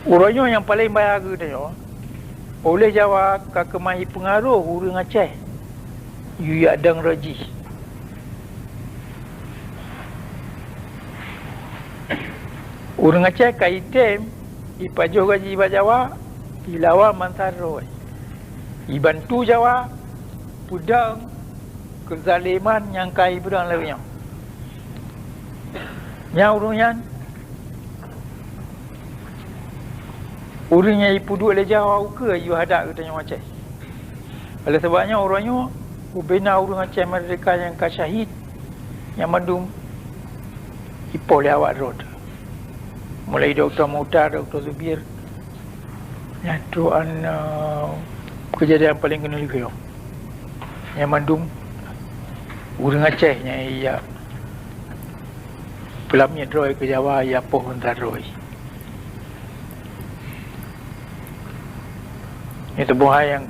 Urangnya yang paling bahagia dia oleh Jawa kakemahi pengaruh urang Aceh yu adang raji. Urang Aceh kaitem ipajoh gaji iba Jawa ilawa mantaroi. Ibantu Jawa pudang kezaliman yang kai pedang lewnya. Yang urungan urangnya ipuduk le Jawa uke yu hadak katanya Aceh. Oleh sebabnya orangnya ubena urang Aceh mereka yang kasyahid yang mandum ipo le awak road. Mulai Dr. Muhtar, Dr. Zubir yang tuan kejadian paling kena lihat yang mandum urang Aceh yang ia pelamnya droi ke Jawa ia pohon droi. Itu buah yang